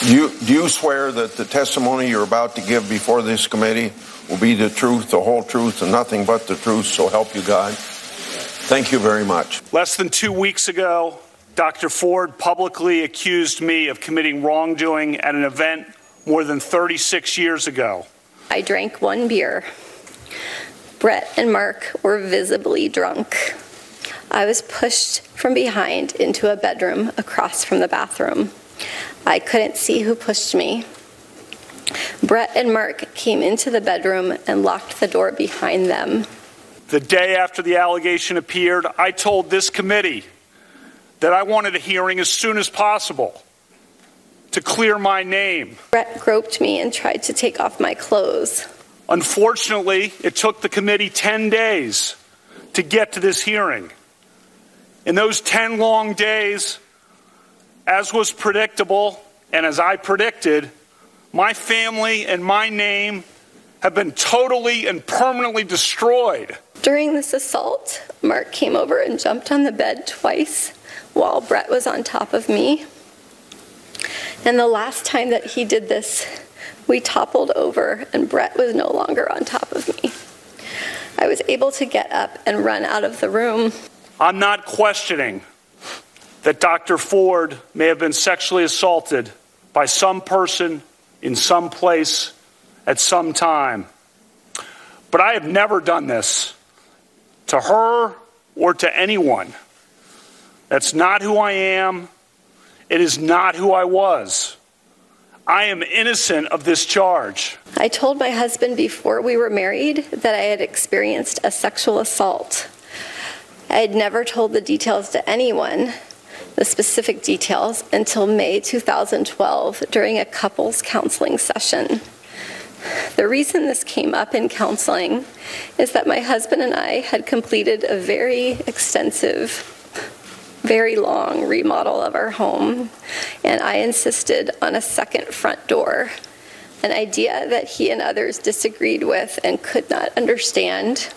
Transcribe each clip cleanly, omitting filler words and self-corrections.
Do you swear that the testimony you're about to give before this committee will be the truth, the whole truth, and nothing but the truth, so help you God? Thank you very much. Less than 2 weeks ago, Dr. Ford publicly accused me of committing wrongdoing at an event more than 36 years ago. I drank one beer. Brett and Mark were visibly drunk. I was pushed from behind into a bedroom across from the bathroom. I couldn't see who pushed me. Brett and Mark came into the bedroom and locked the door behind them. The day after the allegation appeared, I told this committee that I wanted a hearing as soon as possible to clear my name. Brett groped me and tried to take off my clothes. Unfortunately, it took the committee 10 days to get to this hearing. In those 10 long days, as was predictable and as I predicted, my family and my name have been totally and permanently destroyed. During this assault, Mark came over and jumped on the bed twice while Brett was on top of me. And the last time that he did this, we toppled over and Brett was no longer on top of me. I was able to get up and run out of the room. I'm not questioning that Dr. Ford may have been sexually assaulted by some person in some place at some time. But I have never done this to her or to anyone. That's not who I am. It is not who I was. I am innocent of this charge. I told my husband before we were married that I had experienced a sexual assault. I had never told the details to anyone, the specific details, until May 2012 during a couples counseling session. The reason this came up in counseling is that my husband and I had completed a very extensive, very long remodel of our home, and I insisted on a second front door, an idea that he and others disagreed with and could not understand.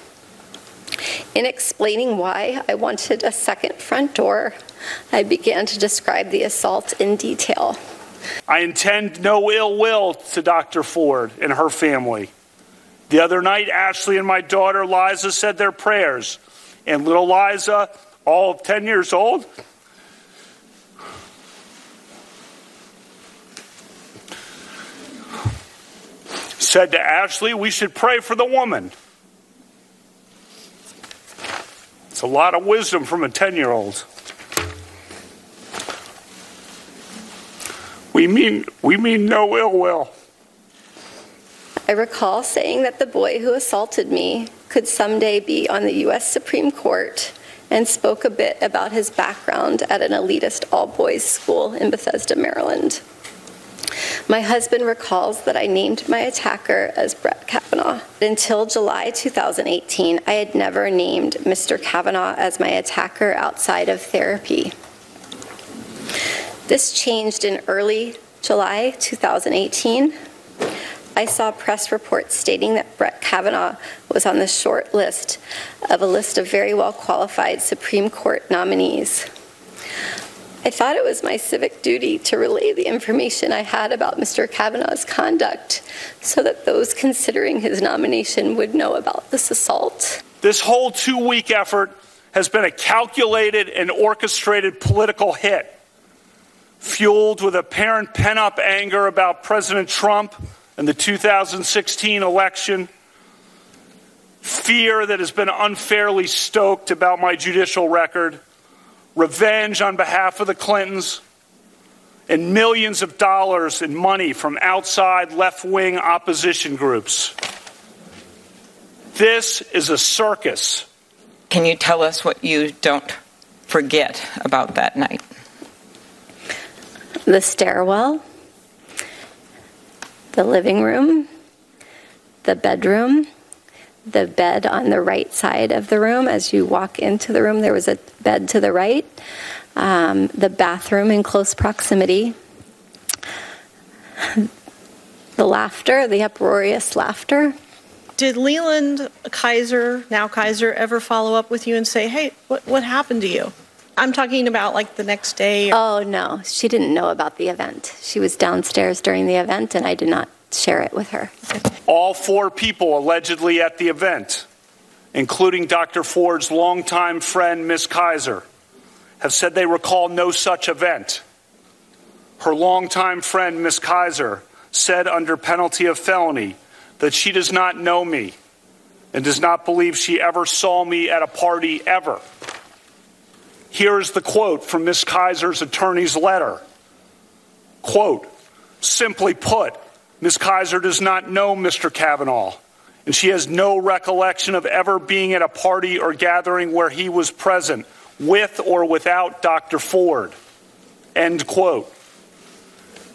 In explaining why I wanted a second front door, I began to describe the assault in detail. I intend no ill will to Dr. Ford and her family. The other night, Ashley and my daughter Liza said their prayers, and little Liza, all 10 years old, said to Ashley, we should pray for the woman. It's a lot of wisdom from a 10-year-old. We mean no ill will. I recall saying that the boy who assaulted me could someday be on the U.S. Supreme Court and spoke a bit about his background at an elitist all-boys school in Bethesda, Maryland. My husband recalls that I named my attacker as Brett Kavanaugh. Until July 2018, I had never named Mr. Kavanaugh as my attacker outside of therapy. This changed in early July 2018. I saw press reports stating that Brett Kavanaugh was on the short list of a list of very well-qualified Supreme Court nominees. I thought it was my civic duty to relay the information I had about Mr. Kavanaugh's conduct so that those considering his nomination would know about this assault. This whole 2-week effort has been a calculated and orchestrated political hit, fueled with apparent pent-up anger about President Trump and the 2016 election, fear that has been unfairly stoked about my judicial record, revenge on behalf of the Clintons, and millions of dollars in money from outside left-wing opposition groups. This is a circus. Can you tell us what you don't forget about that night? The stairwell, the living room, the bedroom, the bed on the right side of the room. As you walk into the room, there was a bed to the right, the bathroom in close proximity, the laughter, the uproarious laughter. Did Leland Kaiser, now Kaiser, ever follow up with you and say, hey, what happened to you? I'm talking about like the next day. Oh, no. She didn't know about the event. She was downstairs during the event, and I did not share it with her. All 4 people allegedly at the event, including Dr. Ford's longtime friend, Ms. Kaiser, have said they recall no such event. Her longtime friend, Ms. Kaiser, said under penalty of felony that she does not know me and does not believe she ever saw me at a party ever. Here is the quote from Ms. Kaiser's attorney's letter. Quote, simply put, Ms. Kaiser does not know Mr. Kavanaugh, and she has no recollection of ever being at a party or gathering where he was present, with or without Dr. Ford. End quote.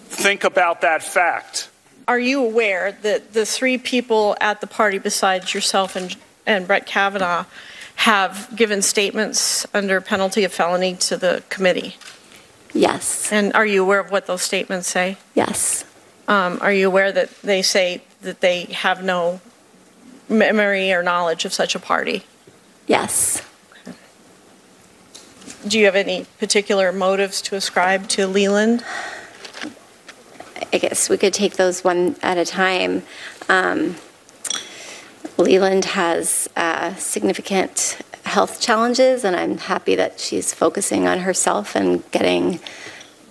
Think about that fact. Are you aware that the 3 people at the party besides yourself and Brett Kavanaugh have given statements under penalty of felony to the committee? Yes. And are you aware of what those statements say? Yes. Are you aware that they say that they have no memory or knowledge of such a party? Yes. Do you have any particular motives to ascribe to Leland? I guess we could take those one at a time. Leland has significant health challenges, and I'm happy that she's focusing on herself and getting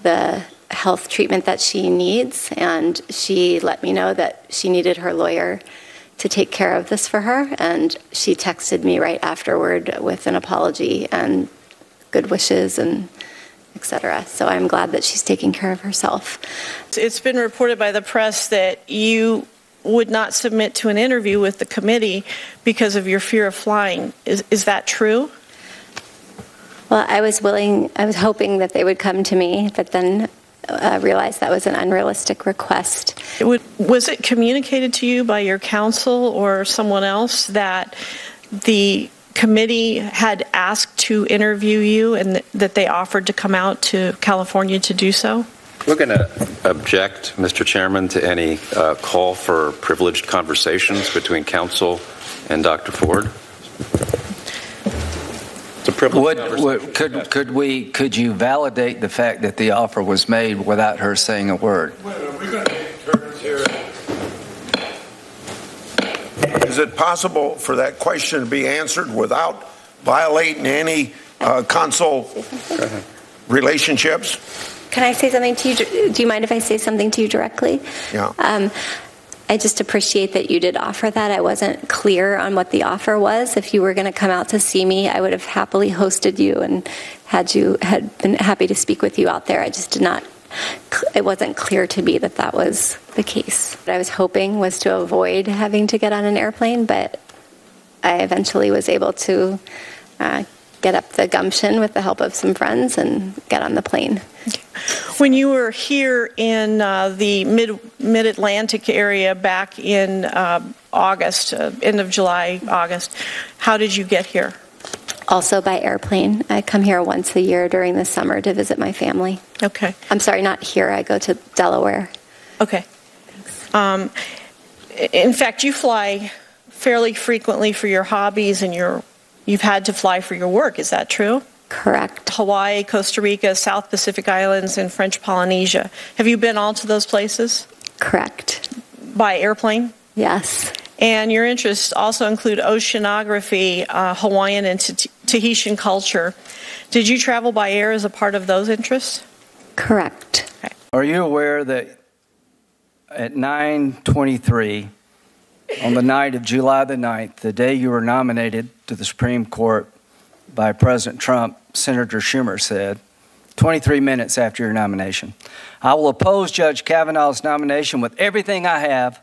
the health treatment that she needs. And she let me know that she needed her lawyer to take care of this for her, and she texted me right afterward with an apology and good wishes and etc. So I'm glad that she's taking care of herself. It's been reported by the press that you would not submit to an interview with the committee because of your fear of flying. Is that true? Well, I was hoping that they would come to me, but then realized that was an unrealistic request. Was it communicated to you by your counsel or someone else that the committee had asked to interview you and that they offered to come out to California to do so? We're going to object, Mr. Chairman, to any call for privileged conversations between counsel and Dr. Ford. It's a privileged conversation. Could you validate the fact that the offer was made without her saying a word? Is it possible for that question to be answered without violating any consul relationships? Can I say something to you? Do you mind if I say something to you directly? Yeah. I just appreciate that you did offer that. I wasn't clear on what the offer was. If you were going to come out to see me, I would have happily hosted you and had been happy to speak with you out there. I just did not. It wasn't clear to me that that was the case. What I was hoping was to avoid having to get on an airplane, but I eventually was able to get up the gumption with the help of some friends and get on the plane. When you were here in the mid-Atlantic area back in August, end of July, August, how did you get here? Also by airplane. I come here once a year during the summer to visit my family. Okay. I'm sorry, not here. I go to Delaware. Okay. In fact, you fly fairly frequently for your hobbies, and you've had to fly for your work. Is that true? Correct. Hawaii, Costa Rica, South Pacific Islands, and French Polynesia. Have you been all to those places? Correct. By airplane? Yes. And your interests also include oceanography, Hawaiian and Tahitian culture. Did you travel by air as a part of those interests? Correct. Okay. Are you aware that at 9:23 on the night of July the 9th, the day you were nominated to the Supreme Court by President Trump, Senator Schumer said, 23 minutes after your nomination, "I will oppose Judge Kavanaugh's nomination with everything I have.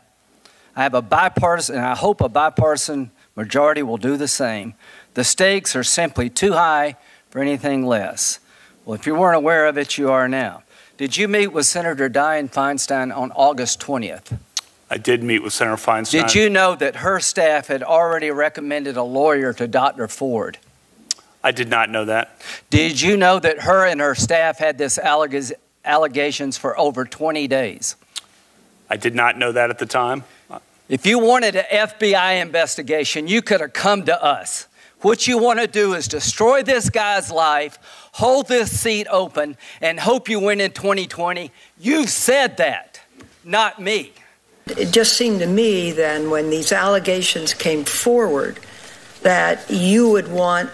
I have a bipartisan, and I hope a bipartisan majority will do the same. The stakes are simply too high for anything less." Well, if you weren't aware of it, you are now. Did you meet with Senator Dianne Feinstein on August 20th? I did meet with Senator Feinstein. Did you know that her staff had already recommended a lawyer to Dr. Ford? I did not know that. Did you know that her and her staff had this allegations for over 20 days? I did not know that at the time. If you wanted an FBI investigation, you could have come to us. What you want to do is destroy this guy's life, hold this seat open, and hope you win in 2020. You've said that, not me. It just seemed to me then when these allegations came forward that you would want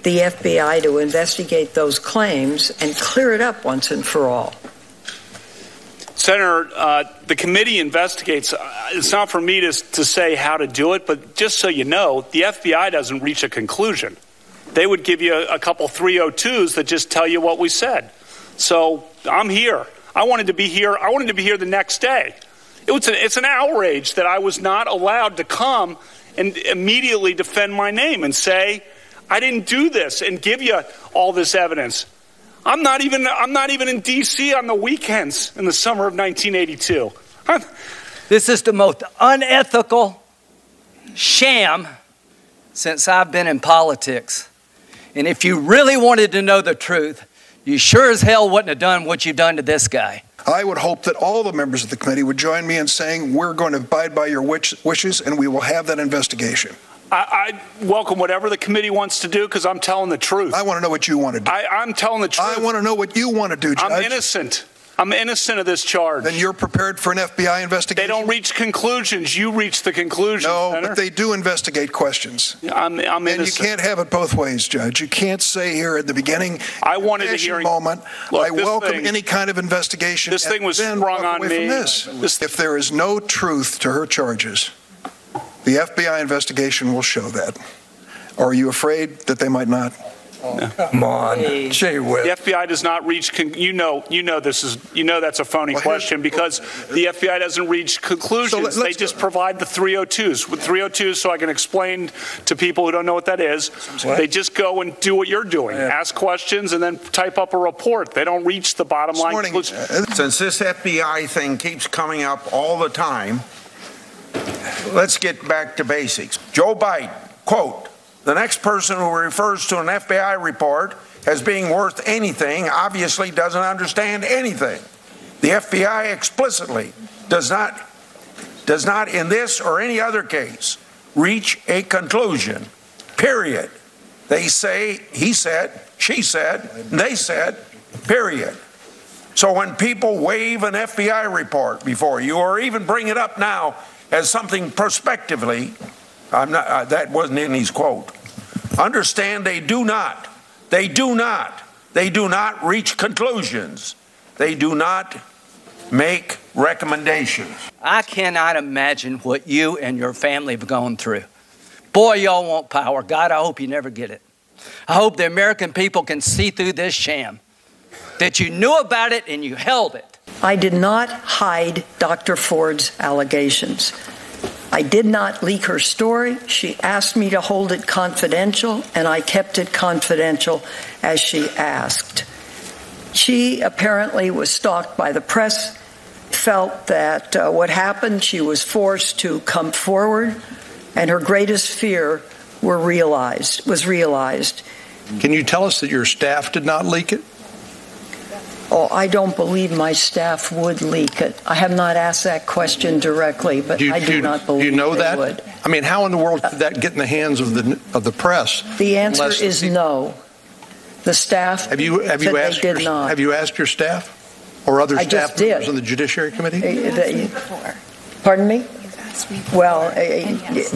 the FBI to investigate those claims and clear it up once and for all. Senator, the committee investigates. It's not for me to say how to do it, but just so you know, the FBI doesn't reach a conclusion. They would give you a couple 302s that just tell you what we said. So I'm here. I wanted to be here. I wanted to be here the next day. It's an outrage that I was not allowed to come and immediately defend my name and say I didn't do this and give you all this evidence. I'm not even in D.C. on the weekends in the summer of 1982. This is the most unethical sham since I've been in politics. And if you really wanted to know the truth, you sure as hell wouldn't have done what you've done to this guy. I would hope that all the members of the committee would join me in saying we're going to abide by your wishes and we will have that investigation. I welcome whatever the committee wants to do because I'm telling the truth. I want to know what you want to do. I'm telling the truth. I want to know what you want to do, Judge. I'm innocent. I'm innocent of this charge. Then you're prepared for an FBI investigation? They don't reach conclusions. You reach the conclusion, No, Senator. but they do investigate questions. I'm innocent. And you can't have it both ways, Judge. You can't say here at the beginning, I wanted a hearing. Moment, Look, I welcome any kind of investigation. This thing was then sprung walk on away me. from this. If there is no truth to her charges, the FBI investigation will show that. Or are you afraid that they might not? Oh, come on, gee whiz. The FBI does not reach. That's a phony question because the FBI doesn't reach conclusions. They just provide the 302s. With 302s, so I can explain to people who don't know what that is. They just go and do what you're doing, ask questions, and then type up a report. They don't reach the bottom line conclusion. Since this FBI thing keeps coming up all the time, let's get back to basics. Joe Biden, quote, "The next person who refers to an FBI report as being worth anything obviously doesn't understand anything. The FBI explicitly does not in this or any other case reach a conclusion, period. They say, he said, she said, they said, period." So when people wave an FBI report before you or even bring it up now as something prospectively, that wasn't in his quote. Understand they do not reach conclusions. They do not make recommendations. I cannot imagine what you and your family have gone through. Boy, y'all want power. God, I hope you never get it. I hope the American people can see through this sham, that you knew about it and you held it. I did not hide Dr. Ford's allegations. I did not leak her story. She asked me to hold it confidential, and I kept it confidential as she asked. She apparently was stalked by the press, felt that what happened, she was forced to come forward, and her greatest fear was realized. Can you tell us that your staff did not leak it? Oh, I don't believe my staff would leak it. I have not asked that question directly, but I do not believe they would. I mean, how in the world could that get in the hands of the press? The answer is no. The staff said they did not. Have you asked your staff or other staff members on the Judiciary Committee? Pardon me? Well,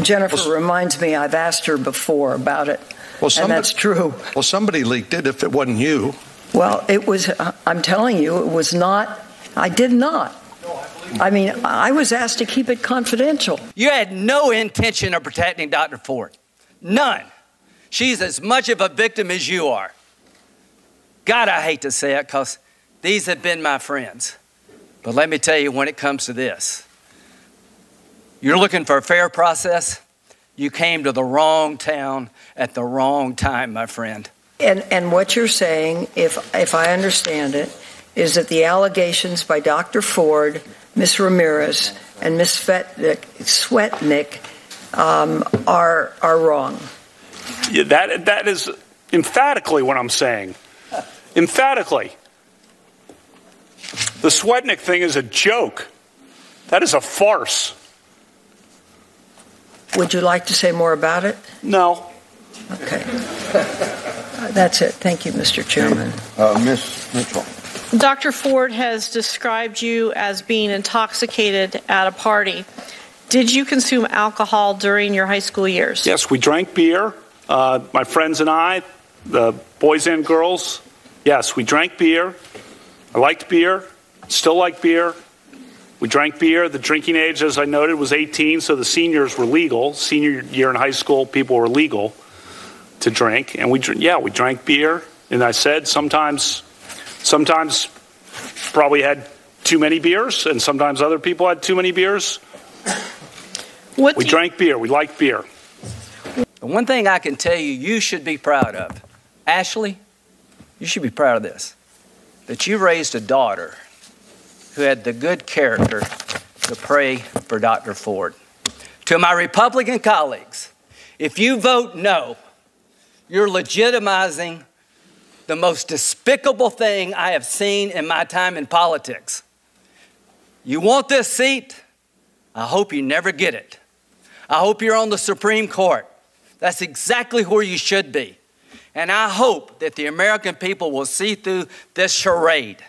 Jennifer reminds me I've asked her before about it, and that's true. Well, somebody leaked it if it wasn't you. Well, it was, I'm telling you, it was not, I did not. I mean, I was asked to keep it confidential. You had no intention of protecting Dr. Ford. None. She's as much of a victim as you are. God, I hate to say it because these have been my friends. But let me tell you, when it comes to this, you're looking for a fair process. You came to the wrong town at the wrong time, my friend. And what you're saying, if I understand it, is that the allegations by Dr. Ford, Ms. Ramirez, and Ms. Swetnick are wrong. Yeah, that is emphatically what I'm saying. Emphatically. The Swetnick thing is a joke. That is a farce. Would you like to say more about it? No. Okay. That's it. Thank you, Mr. Chairman. Ms. Mitchell. Dr. Ford has described you as being intoxicated at a party. Did you consume alcohol during your high school years? Yes, we drank beer. My friends and I, the boys and girls, yes, we drank beer. I liked beer, still like beer. We drank beer. The drinking age, as I noted, was 18, so the seniors were legal. Senior year in high school, people were legal to drink. And we drank beer. And I said sometimes probably had too many beers, and sometimes other people had too many beers. We drank beer. We liked beer. One thing I can tell you, you should be proud of. Ashley, you should be proud of this. That you raised a daughter who had the good character to pray for Dr. Ford. To my Republican colleagues, if you vote no, you're legitimizing the most despicable thing I have seen in my time in politics. You want this seat? I hope you never get it. I hope you're on the Supreme Court. That's exactly where you should be. And I hope that the American people will see through this charade.